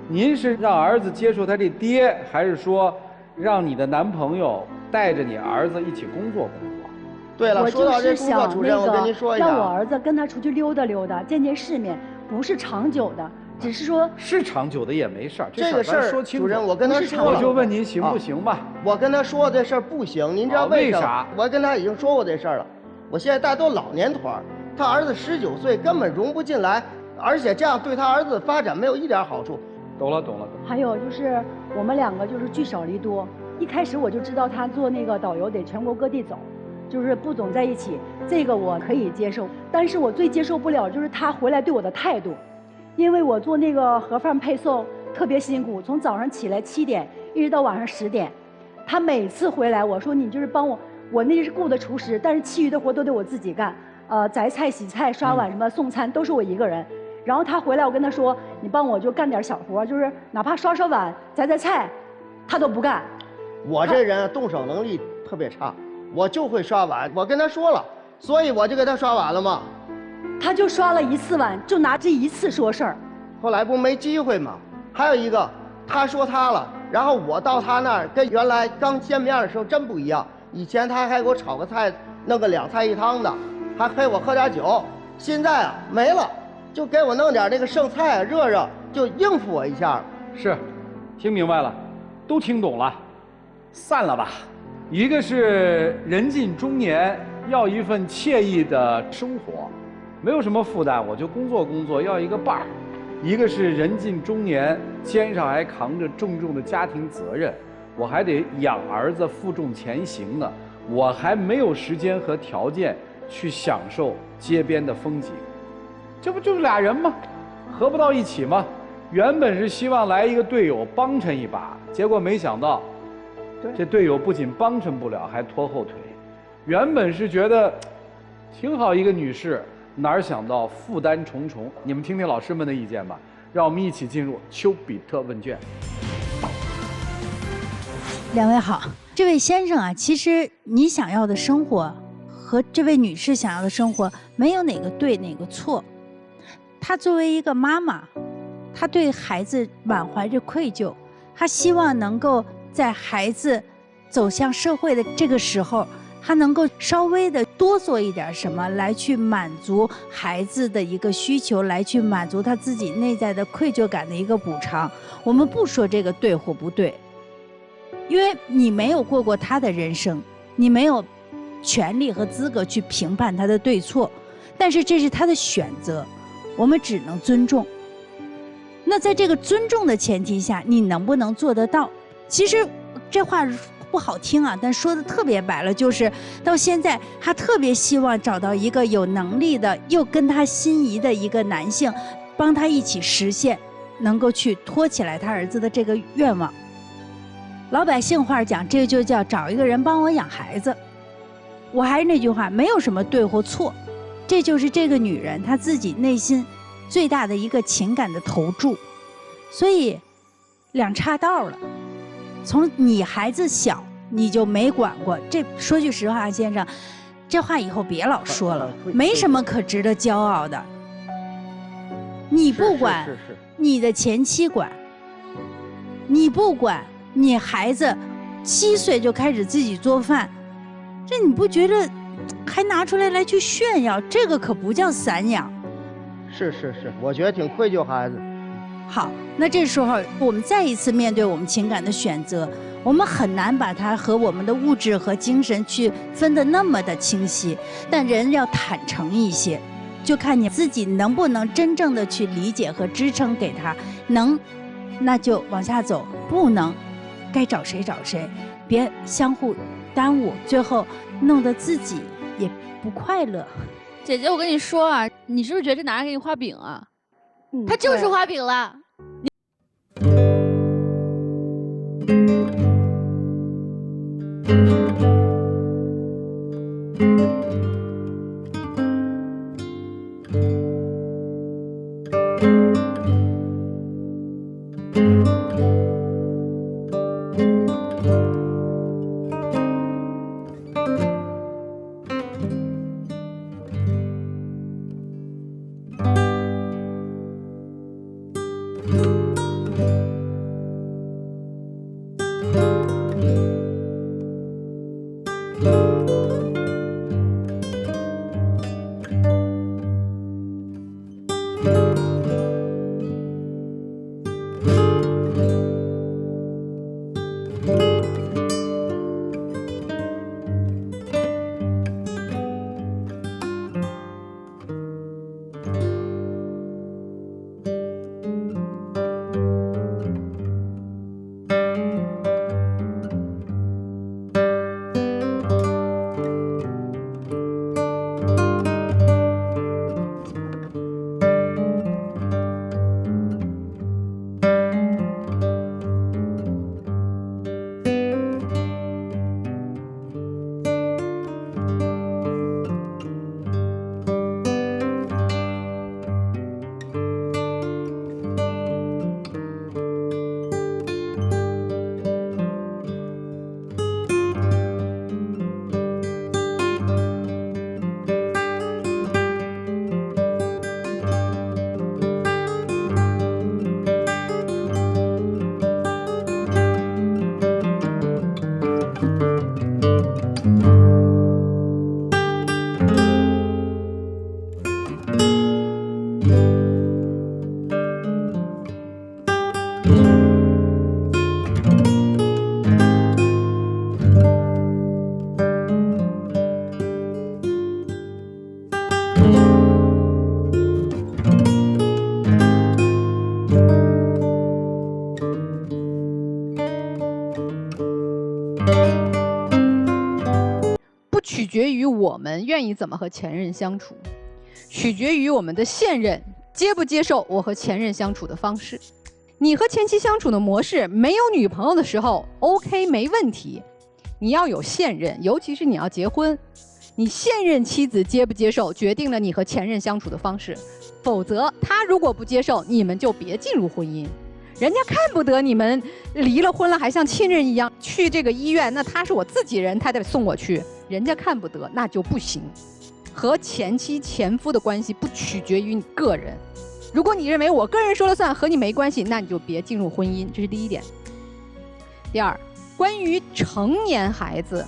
您是让儿子接受他这爹，还是说让你的男朋友带着你儿子一起工作工作？对了，说到这工作，主任，我跟您说一下，让我儿子跟他出去溜达溜达，见见世面，不是长久的，只是说。是长久的也没事儿，这个事儿说清楚。主任，我跟他说，我就问您行不行吧？我跟他说这事儿不行，您知道为啥？我跟他已经说过这事儿了。我现在大家都老年团，他儿子19岁根本融不进来，而且这样对他儿子发展没有一点好处。懂了。还有就是我们两个就是聚少离多，一开始我就知道他做那个导游得全国各地走，就是不总在一起，这个我可以接受。但是我最接受不了就是他回来对我的态度，因为我做那个盒饭配送特别辛苦，从早上起来7点一直到晚上10点，他每次回来我说你就是帮我那是雇的厨师，但是其余的活都得我自己干，择菜、洗菜、刷碗什么送餐都是我一个人。然后他回来，我跟他说：“你帮我就干点小活，就是哪怕刷碗、择菜，他都不干。”我这人动手能力特别差，我就会刷碗。我跟他说了，所以我就给他刷碗了嘛。他就刷了1次碗，就拿这1次说事儿。后来不没机会嘛。还有一个，他说他了，然后我到他那儿跟原来刚见面的时候真不一样。以前他还给我炒个菜，弄个2菜1汤的，还陪我喝点酒。现在啊没了。就给我弄点那个剩菜热热，就应付我一下。是，听明白了，都听懂了，散了吧。一个是人近中年，要一份惬意的生活，没有什么负担，我就工作，要一个伴儿。一个是人近中年，肩上还扛着重重的家庭责任，我还得养儿子，负重前行呢，我还没有时间和条件去享受街边的风景。这不就是俩人吗？合不到一起吗？原本是希望来一个队友帮衬一把，结果没想到，这队友不仅帮衬不了，还拖后腿。原本是觉得挺好一个女士，哪儿想到负担重重。你们听听老师们的意见吧。让我们一起进入丘比特问卷。两位好，这位先生啊，其实你想要的生活和这位女士想要的生活没有哪个对哪个错。她作为一个妈妈，她对孩子满怀着愧疚，她希望能够在孩子走向社会的这个时候，她能够稍微的多做一点什么，来去满足孩子的一个需求，来去满足她自己内在的愧疚感的一个补偿。我们不说这个对或不对，因为你没有过过她的人生，你没有权利和资格去评判她的对错，但是这是她的选择，我们只能尊重。那在这个尊重的前提下，你能不能做得到？其实这话不好听啊，但说的特别白了，就是到现在她特别希望找到一个有能力的又跟她心仪的一个男性，帮她一起实现能够去托起来她儿子的这个愿望。老百姓话讲，这就叫找一个人帮我养孩子。我还是那句话，没有什么对或错，这就是这个女人她自己内心最大的一个情感的投注。所以两岔道了。从你孩子小你就没管过，这说句实话，先生，这话以后别老说了，没什么可值得骄傲的。你不管，你的前妻管；你不管，你孩子7岁就开始自己做饭，这你不觉得还拿出来去炫耀？这个可不叫散养。是，我觉得挺愧疚孩子。好，那这时候我们再一次面对我们情感的选择，我们很难把它和我们的物质和精神去分得那么的清晰，但人要坦诚一些，就看你自己能不能真正的去理解和支撑给他，能那就往下走，不能该找谁找谁，别相互耽误，最后弄得自己也不快乐。姐姐，我跟你说啊，你是不是觉得这男人给你画饼啊？他就是画饼了。们愿意怎么和前任相处，取决于我们的现任接不接受我和前任相处的方式。你和前妻相处的模式，没有女朋友的时候 OK 没问题，你要有现任，尤其是你要结婚，你现任妻子接不接受决定了你和前任相处的方式，否则他如果不接受，你们就别进入婚姻。人家看不得你们离了婚了还像亲人一样去这个医院，那他是我自己人，他得送我去，人家看不得，那就不行。和前妻前夫的关系不取决于你个人，如果你认为我个人说了算，和你没关系，那你就别进入婚姻，这是第一点。第二，关于成年孩子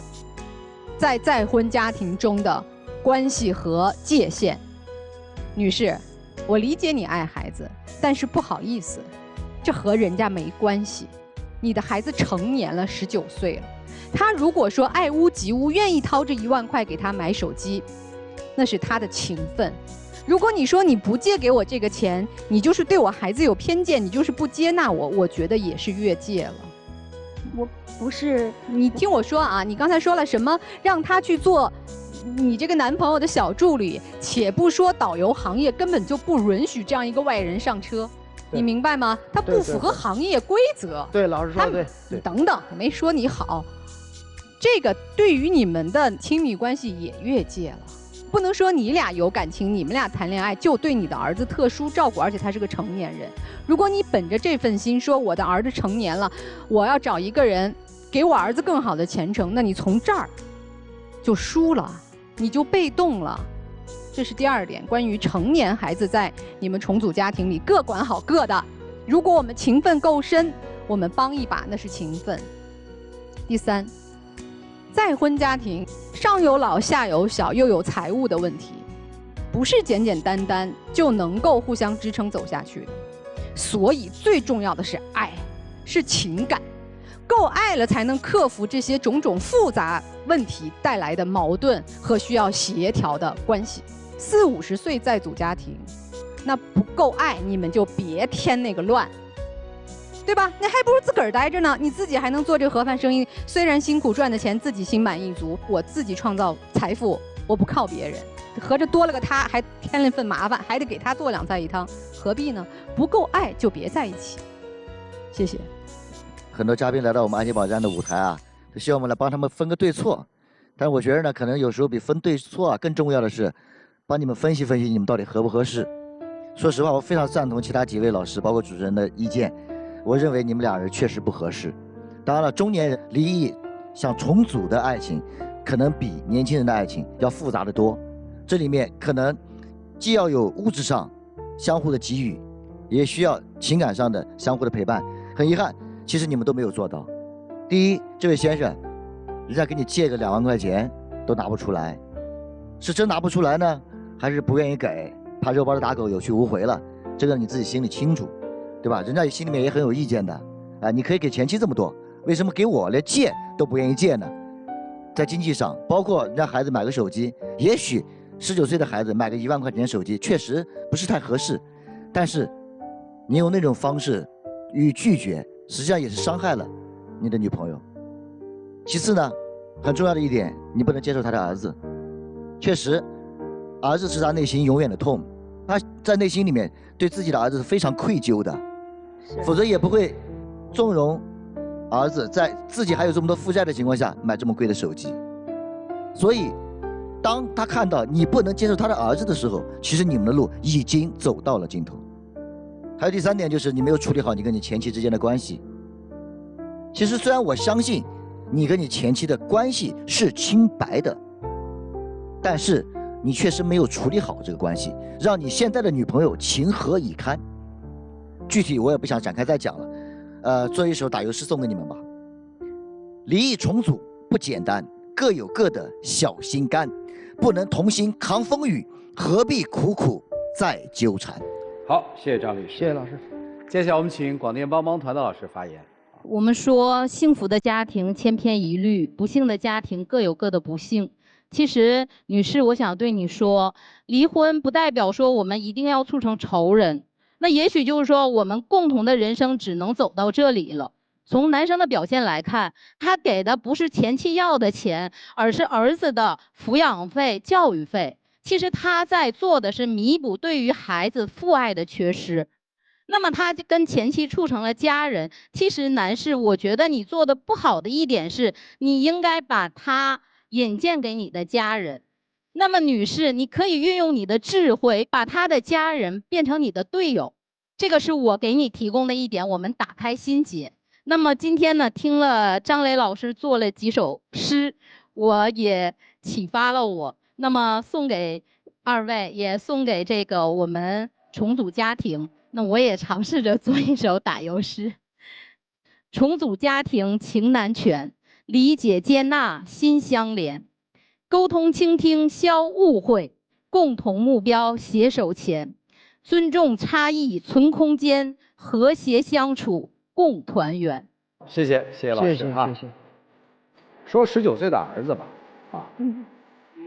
在再婚家庭中的关系和界限，女士，我理解你爱孩子，但是不好意思，这和人家没关系。你的孩子成年了，19岁了，他如果说爱屋及乌，愿意掏这1万块给他买手机，那是他的情分。如果你说你不借给我这个钱，你就是对我孩子有偏见，你就是不接纳我，我觉得也是越界了。我不是，你听我说啊，你刚才说了什么让他去做你这个男朋友的小助理，且不说导游行业根本就不允许这样一个外人上车，你明白吗？他不符合行业规则。对，老师说的对。你等等，没说你好，这个对于你们的亲密关系也越界了。不能说你俩有感情，你们俩谈恋爱就对你的儿子特殊照顾，而且他是个成年人。如果你本着这份心说我的儿子成年了，我要找一个人给我儿子更好的前程，那你从这儿就输了，你就被动了。这是第二点，关于成年孩子在你们重组家庭里各管好各的。如果我们情分够深，我们帮一把，那是情分。第三，再婚家庭上有老下有小又有财务的问题，不是简简单单就能够互相支撑走下去的。所以最重要的是爱，是情感，够爱了才能克服这些种种复杂问题带来的矛盾和需要协调的关系。40、50岁再组家庭，那不够爱，你们就别添那个乱，对吧？你还不如自个儿待着呢，你自己还能做这个盒饭生意，虽然辛苦赚的钱自己心满意足，我自己创造财富，我不靠别人，合着多了个他，还添了一份麻烦，还得给他做2菜1汤，何必呢？不够爱就别在一起。谢谢。很多嘉宾来到我们爱情保障的舞台啊，就希望我们来帮他们分个对错，但是我觉得呢，可能有时候比分对错啊更重要的是，帮你们分析分析你们到底合不合适。说实话，我非常赞同其他几位老师，包括主持人的意见。我认为你们俩人确实不合适。当然了，中年人离异想重组的爱情，可能比年轻人的爱情要复杂得多。这里面可能既要有物质上相互的给予，也需要情感上的相互的陪伴。很遗憾，其实你们都没有做到。第一，这位先生，人家给你借个2万块钱都拿不出来，是真拿不出来呢，还是不愿意给，怕肉包的打狗有去无回了？这个你自己心里清楚。对吧？人家心里面也很有意见的，啊，你可以给前妻这么多，为什么给我连借都不愿意借呢？在经济上，包括让孩子买个手机，也许19岁的孩子买个1万块钱手机确实不是太合适，但是你用那种方式予以拒绝，实际上也是伤害了你的女朋友。其次呢，很重要的一点，你不能接受他的儿子。确实，儿子是他内心永远的痛，他在内心里面对自己的儿子是非常愧疚的。否则也不会纵容儿子在自己还有这么多负债的情况下买这么贵的手机。所以当他看到你不能接受他的儿子的时候，其实你们的路已经走到了尽头。还有第3点，就是你没有处理好你跟你前妻之间的关系。其实虽然我相信你跟你前妻的关系是清白的，但是你确实没有处理好这个关系，让你现在的女朋友情何以堪。具体我也不想展开再讲了，做一首打油诗送给你们吧。离异重组不简单，各有各的小心肝，不能同心扛风雨，何必苦苦再纠缠。好，谢谢张律师，谢谢老师。接下来我们请广电帮帮团的老师发言。我们说幸福的家庭千篇一律，不幸的家庭各有各的不幸。其实，女士，我想对你说，离婚不代表说我们一定要处成仇人。那也许就是说，我们共同的人生只能走到这里了。从男生的表现来看，他给的不是前妻要的钱，而是儿子的抚养费、教育费。其实他在做的是弥补对于孩子父爱的缺失。那么他跟前妻处成了家人。其实男士，我觉得你做的不好的一点是，你应该把他引荐给你的家人。那么女士，你可以运用你的智慧，把他的家人变成你的队友。这个是我给你提供的一点，我们打开心结。那么今天呢，听了张磊老师做了几首诗，我也启发了我。那么送给二位，也送给这个我们重组家庭。那我也尝试着做一首打油诗。重组家庭情难全，理解接纳心相连，沟通倾听消误会，共同目标携手前，尊重差异存空间，和谐相处共团圆。谢谢老师啊。谢谢。说19岁的儿子吧，啊，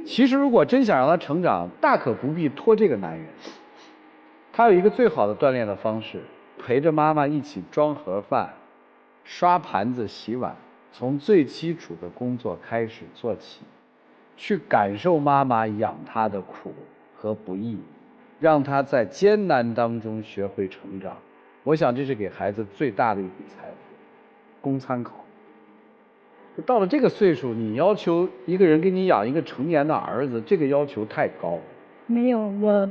其实如果真想让他成长，大可不必拖这个男人。他有一个最好的锻炼的方式，陪着妈妈一起装盒饭、刷盘子、洗碗，从最基础的工作开始做起，去感受妈妈养他的苦和不易，让他在艰难当中学会成长。我想这是给孩子最大的一笔财富，供参考。到了这个岁数，你要求一个人给你养一个成年的儿子，这个要求太高。没有，我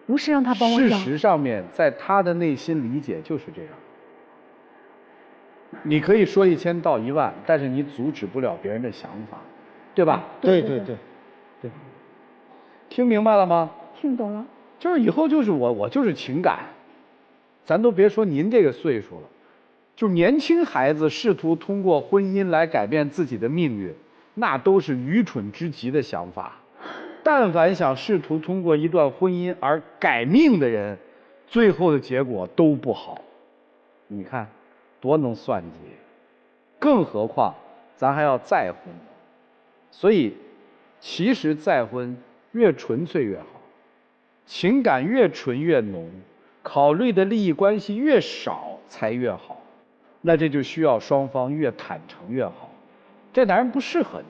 不是让他帮我养。事实上面，在他的内心理解就是这样。你可以说1000道1万，但是你阻止不了别人的想法，对吧？对。听明白了吗？听懂了。就是以后就是我就是情感，咱都别说您这个岁数了。就是年轻孩子试图通过婚姻来改变自己的命运，那都是愚蠢之极的想法。但凡想试图通过一段婚姻而改命的人，最后的结果都不好。你看，多能算计！更何况咱还要再婚，所以其实再婚越纯粹越好，情感越纯越浓，考虑的利益关系越少才越好。那这就需要双方越坦诚越好。这男人不适合你，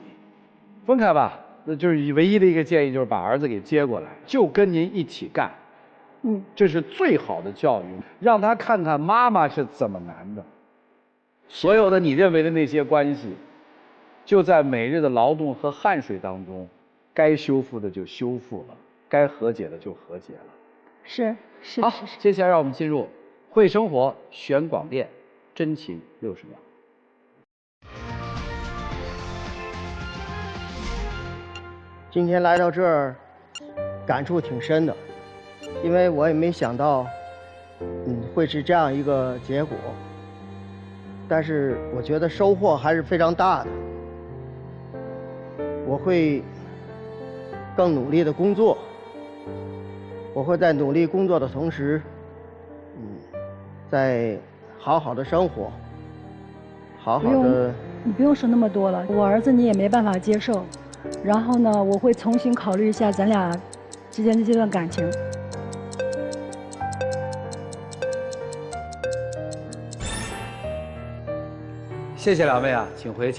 分开吧。那就是唯一的一个建议，就是把儿子给接过来，就跟您一起干。这是最好的教育，让他看看妈妈是怎么难的。所有的你认为的那些关系，就在每日的劳动和汗水当中，该修复的就修复了，该和解的就和解了。是。好，接下来让我们进入会生活选广电。真情60秒。今天来到这儿，感触挺深的，因为我也没想到，会是这样一个结果。但是我觉得收获还是非常大的。我会更努力的工作，我会在努力工作的同时，在好好的生活，好好的。你不用说那么多了，我儿子你也没办法接受。然后呢，我会重新考虑一下咱俩之间的这段感情。谢谢两位啊，请回。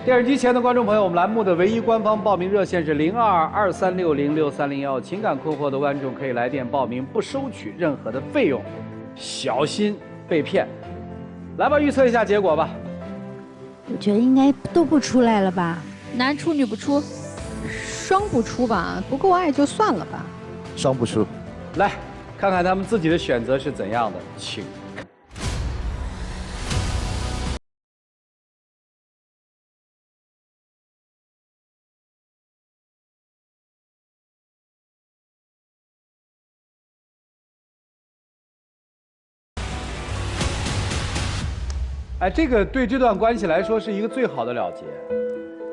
电视机前的观众朋友，我们栏目的唯一官方报名热线是0223606301，情感困惑的观众可以来电报名，不收取任何的费用，小心被骗。来吧，预测一下结果吧。我觉得应该都不出来了吧？男出女不出，双不出吧，不够爱就算了吧。双不出。来看看他们自己的选择是怎样的，请。哎，这个对这段关系来说是一个最好的了结，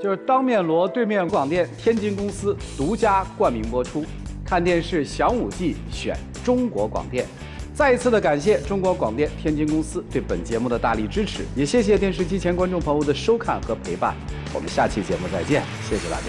就是当面锣对面广电天津公司独家冠名播出，看电视享5季选中国广电。再一次的感谢中国广电天津公司对本节目的大力支持，也谢谢电视机前观众朋友的收看和陪伴。我们下期节目再见，谢谢大家。